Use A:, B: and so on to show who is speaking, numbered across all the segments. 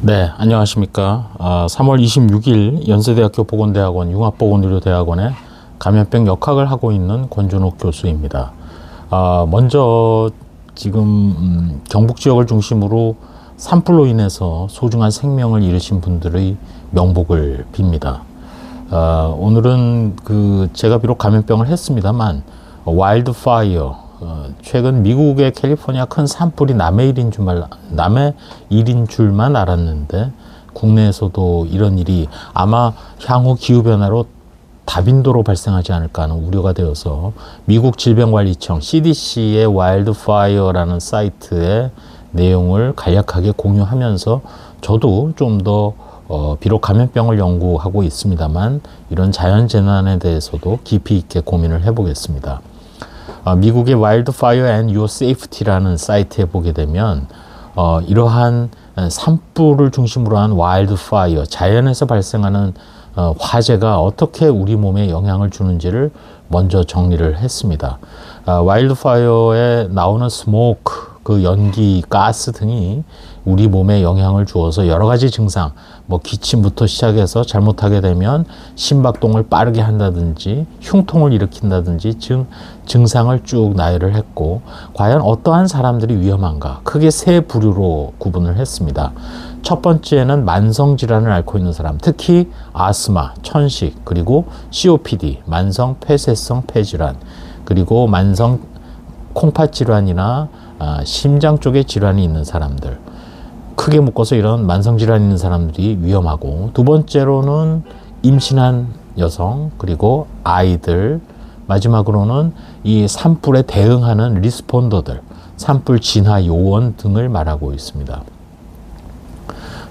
A: 네, 안녕하십니까. 3월 26일 연세대학교 보건대학원 융합보건의료대학원에 감염병 역학을 하고 있는 권준옥 교수입니다. 먼저 지금 경북 지역을 중심으로 산불로 인해서 소중한 생명을 잃으신 분들의 명복을 빕니다. 오늘은 제가 비록 감염병을 했습니다만 와일드 파이어, 최근 미국의 캘리포니아 큰 산불이 남의 일인 줄만 알았는데 국내에서도 이런 일이 아마 향후 기후변화로 다빈도로 발생하지 않을까 하는 우려가 되어서 미국 질병관리청 CDC의 와일드 파이어라는 사이트의 내용을 간략하게 공유하면서 저도 좀 더 비록 감염병을 연구하고 있습니다만 이런 자연재난에 대해서도 깊이 있게 고민을 해보겠습니다. 미국의 Wildfire and Your Safety라는 사이트에 보게 되면 이러한 산불을 중심으로 한 와일드파이어, 자연에서 발생하는 화재가 어떻게 우리 몸에 영향을 주는지를 먼저 정리를 했습니다. 와일드파이어에 나오는 스모크, 그 연기, 가스 등이 우리 몸에 영향을 주어서 여러 가지 증상, 기침부터 시작해서 잘못하게 되면 심박동을 빠르게 한다든지 흉통을 일으킨다든지 증상을 쭉 나열을 했고, 과연 어떠한 사람들이 위험한가 크게 세 부류로 구분을 했습니다. 첫 번째는 만성 질환을 앓고 있는 사람, 특히 아스마, 천식, 그리고 COPD, 만성 폐쇄성 폐질환, 그리고 만성 콩팥 질환이나 심장 쪽에 질환이 있는 사람들, 크게 묶어서 이런 만성질환이 있는 사람들이 위험하고, 두 번째로는 임신한 여성, 그리고 아이들, 마지막으로는 이 산불에 대응하는 리스폰더들, 산불 진화 요원 등을 말하고 있습니다.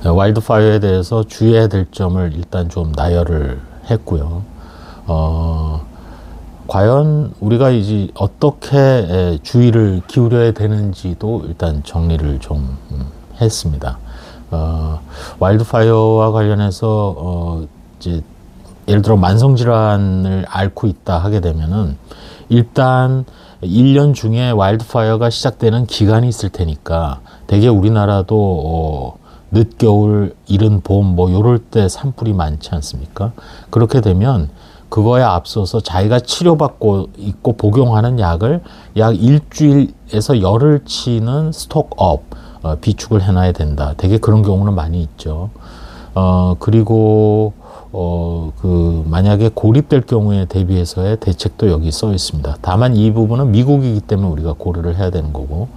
A: 와일드파이어에 대해서 주의해야 될 점을 일단 좀 나열을 했고요. 과연 우리가 이제 어떻게 주의를 기울여야 되는지도 일단 정리를 좀 했습니다. 와일드파이어와 관련해서 이제 예를 들어 만성질환을 앓고 있다 하게 되면은 일단 1년 중에 와일드파이어가 시작되는 기간이 있을 테니까 대개 우리나라도 늦겨울, 이른 봄 요럴 때 산불이 많지 않습니까? 그렇게 되면 그거에 앞서서 자기가 치료받고 있고 복용하는 약을 약 일주일에서 열흘치는 스톡업, 비축을 해놔야 된다. 되게 그런 경우는 많이 있죠. 그리고 만약에 고립될 경우에 대비해서의 대책도 여기 써 있습니다. 다만 이 부분은 미국이기 때문에 우리가 고려를 해야 되는 거고,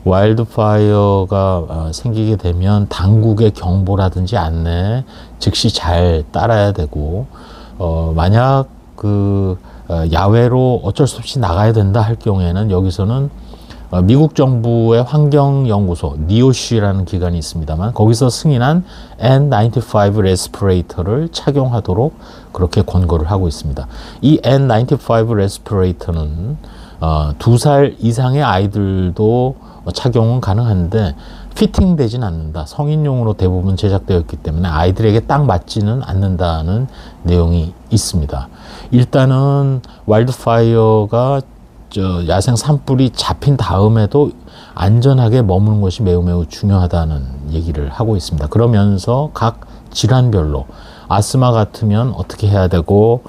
A: 와일드파이어가 생기게 되면 당국의 경보라든지 안내 즉시 잘 따라야 되고, 만약 야외로 어쩔 수 없이 나가야 된다 할 경우에는 여기서는 미국 정부의 환경연구소 NIOSH라는 기관이 있습니다만 거기서 승인한 N95 레스피레이터를 착용하도록 그렇게 권고를 하고 있습니다. 이 N95 레스피레이터는 2살 이상의 아이들도 착용은 가능한데 피팅되진 않는다. 성인용으로 대부분 제작되어 있기 때문에 아이들에게 딱 맞지는 않는다는 내용이 있습니다. 일단은 와일드파이어가 야생 산불이 잡힌 다음에도 안전하게 머무는 것이 매우 중요하다는 얘기를 하고 있습니다. 그러면서 각 질환별로 아스마 같으면 어떻게 해야 되고,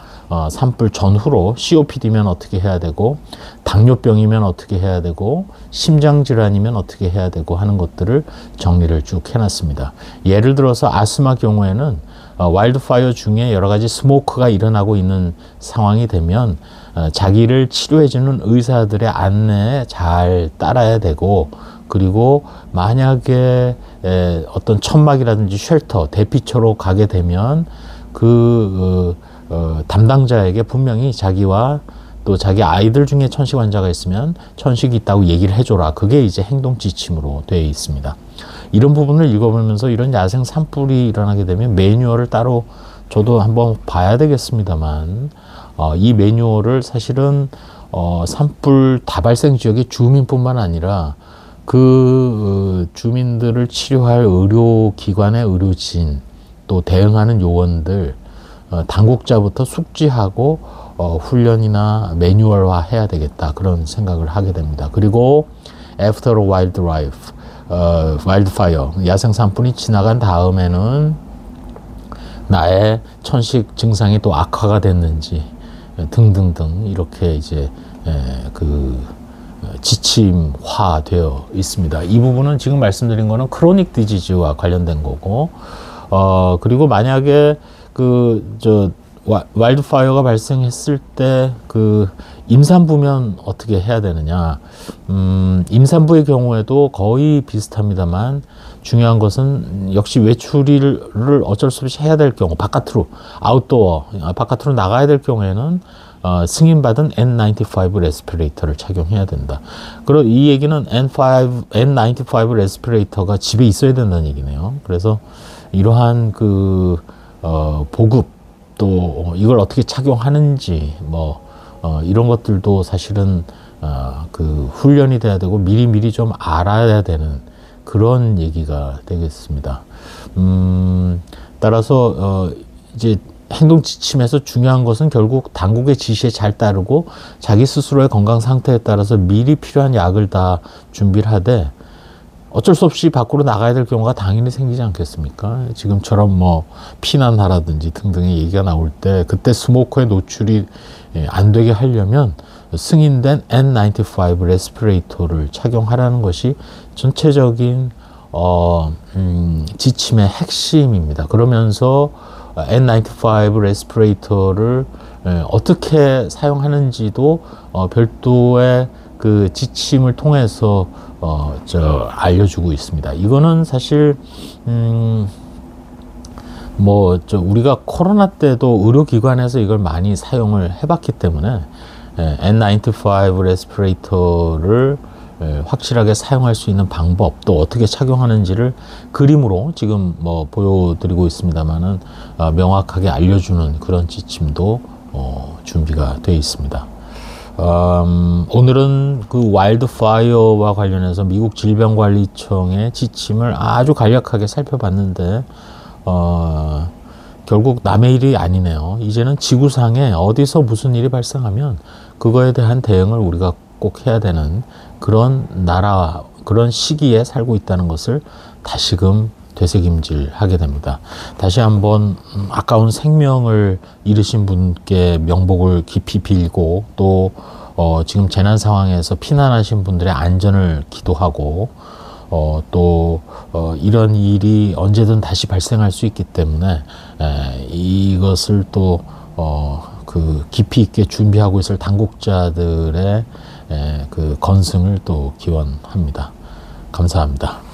A: 산불 전후로 COPD면 어떻게 해야 되고, 당뇨병이면 어떻게 해야 되고, 심장질환이면 어떻게 해야 되고 하는 것들을 정리를 쭉 해놨습니다. 예를 들어서 아스마 경우에는 와일드파이어 중에 여러 가지 스모크가 일어나고 있는 상황이 되면 자기를 치료해주는 의사들의 안내에 잘 따라야 되고, 그리고 만약에 어떤 천막이라든지 쉘터, 대피처로 가게 되면 담당자에게 분명히 자기와 또 자기 아이들 중에 천식 환자가 있으면 천식이 있다고 얘기를 해줘라. 그게 이제 행동 지침으로 되어 있습니다. 이런 부분을 읽어보면서 이런 야생 산불이 일어나게 되면 매뉴얼을 따로 저도 한번 봐야 되겠습니다만, 이 매뉴얼을 사실은 산불 다발생 지역의 주민뿐만 아니라 주민들을 치료할 의료기관의 의료진, 또 대응하는 요원들, 당국자부터 숙지하고 훈련이나 매뉴얼화 해야 되겠다, 그런 생각을 하게 됩니다. 그리고 After a Wild Life, 와일드파이어, 야생 산불이 지나간 다음에는 나의 천식 증상이 또 악화가 됐는지 등등등 이렇게 이제 지침화되어 있습니다. 이 부분은 지금 말씀드린 거는 크로닉 디지즈와 관련된 거고, 그리고 만약에 와일드파이어가 발생했을 때 임산부면 어떻게 해야 되느냐. 임산부의 경우에도 거의 비슷합니다만 중요한 것은 역시 외출을 어쩔 수 없이 해야 될 경우, 바깥으로, 바깥으로 나가야 될 경우에는 승인받은 N95 레스피레이터를 착용해야 된다. 그리고 이 얘기는 N95 레스피레이터가 집에 있어야 된다는 얘기네요. 그래서 이러한 보급, 또 이걸 어떻게 착용하는지 이런 것들도 사실은 훈련이 돼야 되고 미리미리 좀 알아야 되는 그런 얘기가 되겠습니다. 따라서 이제 행동 지침에서 중요한 것은 결국 당국의 지시에 잘 따르고 자기 스스로의 건강 상태에 따라서 미리 필요한 약을 다 준비를 하되, 어쩔 수 없이 밖으로 나가야 될 경우가 당연히 생기지 않겠습니까? 지금처럼 피난하라든지 등등의 얘기가 나올 때 그때 스모커에 노출이 안 되게 하려면 승인된 N95 레스피레이터를 착용하라는 것이 전체적인 지침의 핵심입니다. 그러면서 N95 레스피레이터를 어떻게 사용하는지도 별도의 지침을 통해서 알려주고 있습니다. 이거는 사실 우리가 코로나 때도 의료기관에서 이걸 많이 사용을 해봤기 때문에 N95 레스피레이터를 확실하게 사용할 수 있는 방법, 또 어떻게 착용하는지를 그림으로 지금 보여드리고 있습니다만은 명확하게 알려주는 그런 지침도 준비가 되어 있습니다. 오늘은 와일드파이어와 관련해서 미국 질병관리청의 지침을 아주 간략하게 살펴봤는데, 결국 남의 일이 아니네요. 이제는 지구상에 어디서 무슨 일이 발생하면 그거에 대한 대응을 우리가 꼭 해야 되는 그런 그런 시기에 살고 있다는 것을 다시금 되새김질하게 됩니다. 다시 한번 아까운 생명을 잃으신 분께 명복을 깊이 빌고, 또 지금 재난 상황에서 피난하신 분들의 안전을 기도하고, 또 이런 일이 언제든 다시 발생할 수 있기 때문에 이것을 또 깊이 있게 준비하고 있을 당국자들의 건승을 또 기원합니다. 감사합니다.